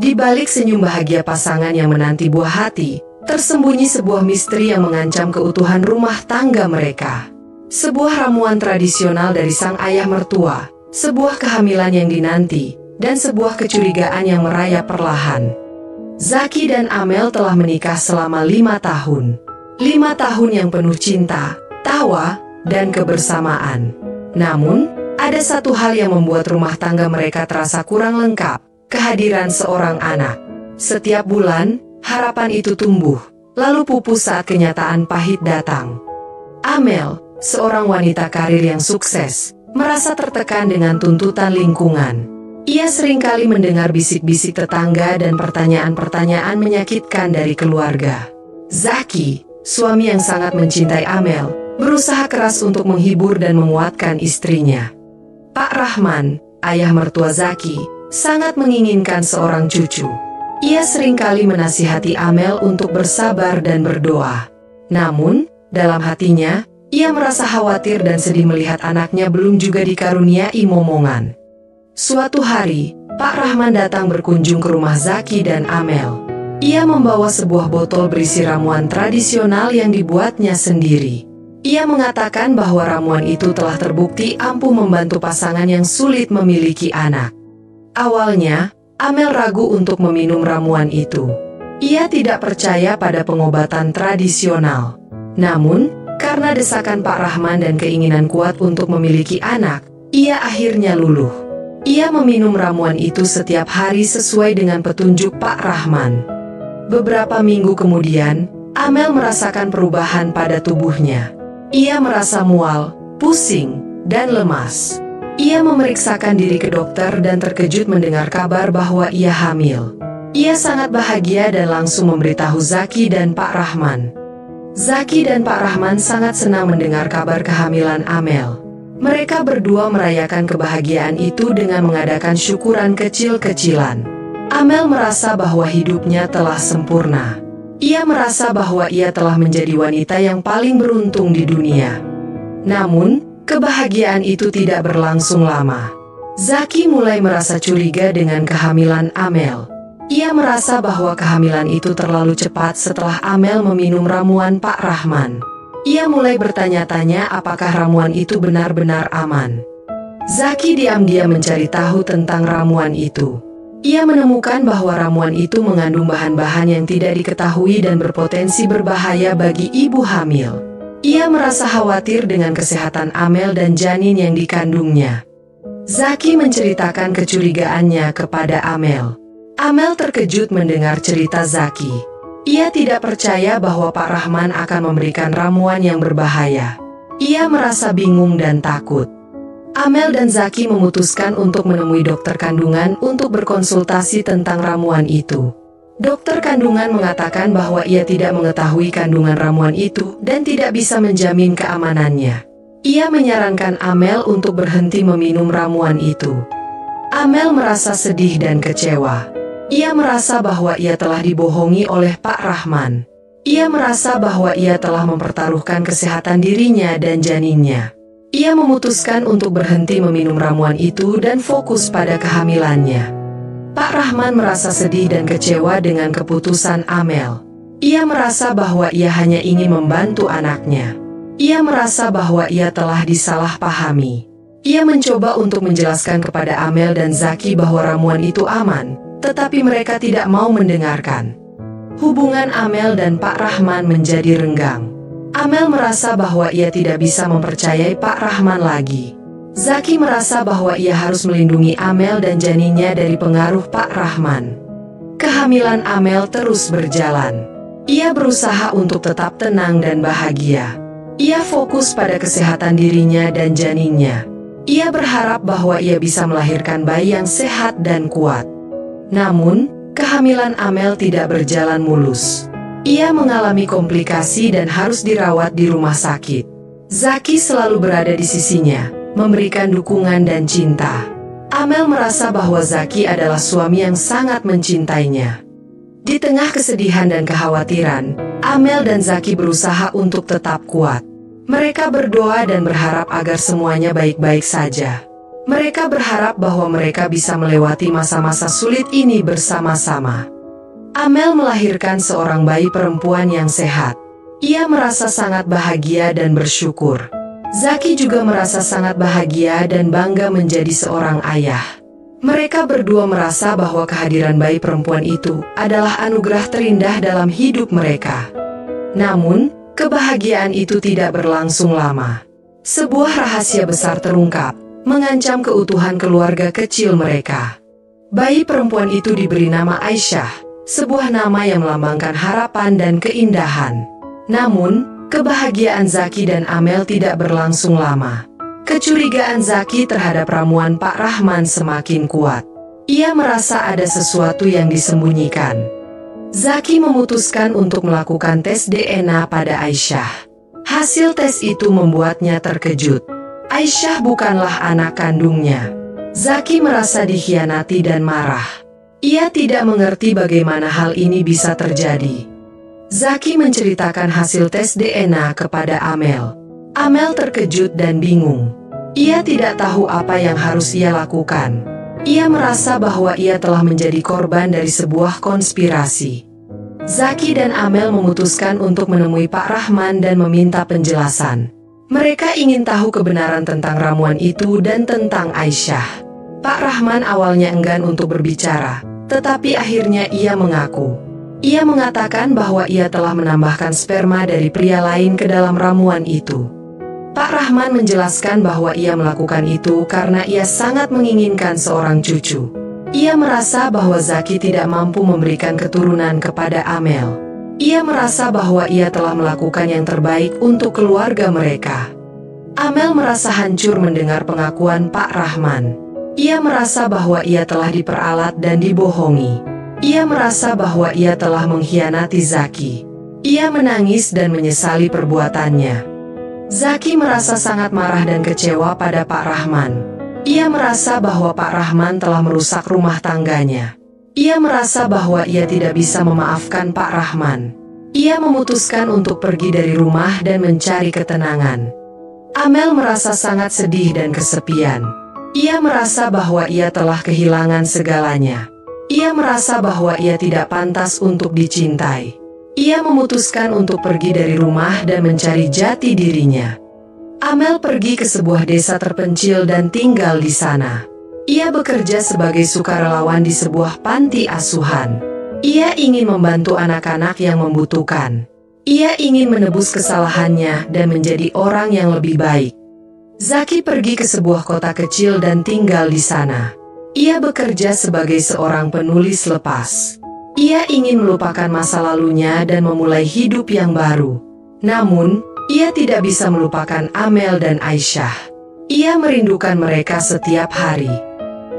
Di balik senyum bahagia pasangan yang menanti buah hati, tersembunyi sebuah misteri yang mengancam keutuhan rumah tangga mereka. Sebuah ramuan tradisional dari sang ayah mertua, sebuah kehamilan yang dinanti, dan sebuah kecurigaan yang merayap perlahan. Zaki dan Amel telah menikah selama 5 tahun. 5 tahun yang penuh cinta, tawa, dan kebersamaan. Namun, ada satu hal yang membuat rumah tangga mereka terasa kurang lengkap, kehadiran seorang anak. Setiap bulan, harapan itu tumbuh, lalu pupus saat kenyataan pahit datang. Amel, seorang wanita karir yang sukses, merasa tertekan dengan tuntutan lingkungan. Ia seringkali mendengar bisik-bisik tetangga dan pertanyaan-pertanyaan menyakitkan dari keluarga. Zaki, suami yang sangat mencintai Amel, berusaha keras untuk menghibur dan menguatkan istrinya. Pak Rahman, ayah mertua Zaki, sangat menginginkan seorang cucu. Ia seringkali menasihati Amel untuk bersabar dan berdoa. Namun, dalam hatinya, ia merasa khawatir dan sedih melihat anaknya belum juga dikaruniai momongan. Suatu hari, Pak Rahman datang berkunjung ke rumah Zaki dan Amel. Ia membawa sebuah botol berisi ramuan tradisional yang dibuatnya sendiri. Ia mengatakan bahwa ramuan itu telah terbukti ampuh membantu pasangan yang sulit memiliki anak. Awalnya, Amel ragu untuk meminum ramuan itu. Ia tidak percaya pada pengobatan tradisional. Namun, karena desakan Pak Rahman dan keinginan kuat untuk memiliki anak, ia akhirnya luluh. Ia meminum ramuan itu setiap hari sesuai dengan petunjuk Pak Rahman. Beberapa minggu kemudian, Amel merasakan perubahan pada tubuhnya. Ia merasa mual, pusing, dan lemas. Ia memeriksakan diri ke dokter dan terkejut mendengar kabar bahwa ia hamil. Ia sangat bahagia dan langsung memberitahu Zaki dan Pak Rahman. Zaki dan Pak Rahman sangat senang mendengar kabar kehamilan Amel. Mereka berdua merayakan kebahagiaan itu dengan mengadakan syukuran kecil-kecilan. Amel merasa bahwa hidupnya telah sempurna. Ia merasa bahwa ia telah menjadi wanita yang paling beruntung di dunia. Namun, kebahagiaan itu tidak berlangsung lama. Zaki mulai merasa curiga dengan kehamilan Amel. Ia merasa bahwa kehamilan itu terlalu cepat setelah Amel meminum ramuan Pak Rahman. Ia mulai bertanya-tanya apakah ramuan itu benar-benar aman. Zaki diam-diam mencari tahu tentang ramuan itu. Ia menemukan bahwa ramuan itu mengandung bahan-bahan yang tidak diketahui dan berpotensi berbahaya bagi ibu hamil. Ia merasa khawatir dengan kesehatan Amel dan janin yang dikandungnya. Zaki menceritakan kecurigaannya kepada Amel. Amel terkejut mendengar cerita Zaki. Ia tidak percaya bahwa Pak Rahman akan memberikan ramuan yang berbahaya. Ia merasa bingung dan takut. Amel dan Zaki memutuskan untuk menemui dokter kandungan untuk berkonsultasi tentang ramuan itu. Dokter kandungan mengatakan bahwa ia tidak mengetahui kandungan ramuan itu dan tidak bisa menjamin keamanannya. Ia menyarankan Amel untuk berhenti meminum ramuan itu. Amel merasa sedih dan kecewa. Ia merasa bahwa ia telah dibohongi oleh Pak Rahman. Ia merasa bahwa ia telah mempertaruhkan kesehatan dirinya dan janinnya. Ia memutuskan untuk berhenti meminum ramuan itu dan fokus pada kehamilannya. Pak Rahman merasa sedih dan kecewa dengan keputusan Amel. Ia merasa bahwa ia hanya ingin membantu anaknya. Ia merasa bahwa ia telah disalahpahami. Ia mencoba untuk menjelaskan kepada Amel dan Zaki bahwa ramuan itu aman, tetapi mereka tidak mau mendengarkan. Hubungan Amel dan Pak Rahman menjadi renggang. Amel merasa bahwa ia tidak bisa mempercayai Pak Rahman lagi. Zaki merasa bahwa ia harus melindungi Amel dan janinnya dari pengaruh Pak Rahman. Kehamilan Amel terus berjalan. Ia berusaha untuk tetap tenang dan bahagia. Ia fokus pada kesehatan dirinya dan janinnya. Ia berharap bahwa ia bisa melahirkan bayi yang sehat dan kuat. Namun, kehamilan Amel tidak berjalan mulus. Ia mengalami komplikasi dan harus dirawat di rumah sakit. Zaki selalu berada di sisinya, memberikan dukungan dan cinta. Amel merasa bahwa Zaki adalah suami yang sangat mencintainya. Di tengah kesedihan dan kekhawatiran, Amel dan Zaki berusaha untuk tetap kuat. Mereka berdoa dan berharap agar semuanya baik-baik saja. Mereka berharap bahwa mereka bisa melewati masa-masa sulit ini bersama-sama. Amel melahirkan seorang bayi perempuan yang sehat. Ia merasa sangat bahagia dan bersyukur. Zaki juga merasa sangat bahagia dan bangga menjadi seorang ayah. Mereka berdua merasa bahwa kehadiran bayi perempuan itu adalah anugerah terindah dalam hidup mereka. Namun, kebahagiaan itu tidak berlangsung lama. Sebuah rahasia besar terungkap, mengancam keutuhan keluarga kecil mereka. Bayi perempuan itu diberi nama Aisyah, sebuah nama yang melambangkan harapan dan keindahan. Namun, kebahagiaan Zaki dan Amel tidak berlangsung lama. Kecurigaan Zaki terhadap ramuan Pak Rahman semakin kuat. Ia merasa ada sesuatu yang disembunyikan. Zaki memutuskan untuk melakukan tes DNA pada Aisyah. Hasil tes itu membuatnya terkejut. Aisyah bukanlah anak kandungnya. Zaki merasa dikhianati dan marah. Ia tidak mengerti bagaimana hal ini bisa terjadi. Zaki menceritakan hasil tes DNA kepada Amel. Amel terkejut dan bingung. Ia tidak tahu apa yang harus ia lakukan. Ia merasa bahwa ia telah menjadi korban dari sebuah konspirasi. Zaki dan Amel memutuskan untuk menemui Pak Rahman dan meminta penjelasan. Mereka ingin tahu kebenaran tentang ramuan itu dan tentang Aisyah. Pak Rahman awalnya enggan untuk berbicara, tetapi akhirnya ia mengaku. Ia mengatakan bahwa ia telah menambahkan sperma dari pria lain ke dalam ramuan itu. Pak Rahman menjelaskan bahwa ia melakukan itu karena ia sangat menginginkan seorang cucu. Ia merasa bahwa Zaki tidak mampu memberikan keturunan kepada Amel. Ia merasa bahwa ia telah melakukan yang terbaik untuk keluarga mereka. Amel merasa hancur mendengar pengakuan Pak Rahman. Ia merasa bahwa ia telah diperalat dan dibohongi. Ia merasa bahwa ia telah mengkhianati Zaki. Ia menangis dan menyesali perbuatannya. Zaki merasa sangat marah dan kecewa pada Pak Rahman. Ia merasa bahwa Pak Rahman telah merusak rumah tangganya. Ia merasa bahwa ia tidak bisa memaafkan Pak Rahman. Ia memutuskan untuk pergi dari rumah dan mencari ketenangan. Amel merasa sangat sedih dan kesepian. Ia merasa bahwa ia telah kehilangan segalanya. Ia merasa bahwa ia tidak pantas untuk dicintai. Ia memutuskan untuk pergi dari rumah dan mencari jati dirinya. Amel pergi ke sebuah desa terpencil dan tinggal di sana. Ia bekerja sebagai sukarelawan di sebuah panti asuhan. Ia ingin membantu anak-anak yang membutuhkan. Ia ingin menebus kesalahannya dan menjadi orang yang lebih baik. Zaki pergi ke sebuah kota kecil dan tinggal di sana. Ia bekerja sebagai seorang penulis lepas. Ia ingin melupakan masa lalunya dan memulai hidup yang baru. Namun, ia tidak bisa melupakan Amel dan Aisyah. Ia merindukan mereka setiap hari.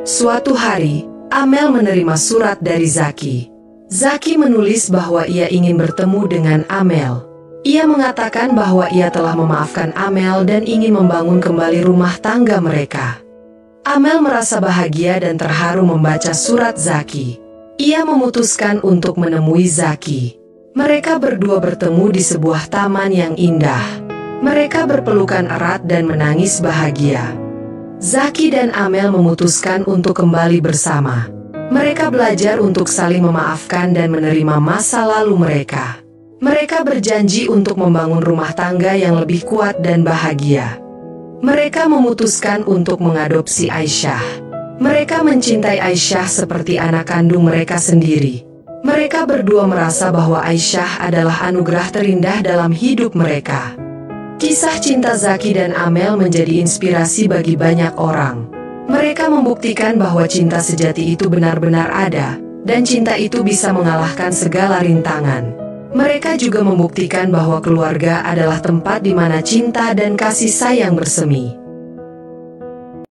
Suatu hari, Amel menerima surat dari Zaki. Zaki menulis bahwa ia ingin bertemu dengan Amel. Ia mengatakan bahwa ia telah memaafkan Amel dan ingin membangun kembali rumah tangga mereka. Amel merasa bahagia dan terharu membaca surat Zaki. Ia memutuskan untuk menemui Zaki. Mereka berdua bertemu di sebuah taman yang indah. Mereka berpelukan erat dan menangis bahagia. Zaki dan Amel memutuskan untuk kembali bersama. Mereka belajar untuk saling memaafkan dan menerima masa lalu mereka. Mereka berjanji untuk membangun rumah tangga yang lebih kuat dan bahagia. Mereka memutuskan untuk mengadopsi Aisyah. Mereka mencintai Aisyah seperti anak kandung mereka sendiri. Mereka berdua merasa bahwa Aisyah adalah anugerah terindah dalam hidup mereka. Kisah cinta Zaki dan Amel menjadi inspirasi bagi banyak orang. Mereka membuktikan bahwa cinta sejati itu benar-benar ada, dan cinta itu bisa mengalahkan segala rintangan. Mereka juga membuktikan bahwa keluarga adalah tempat di mana cinta dan kasih sayang bersemi.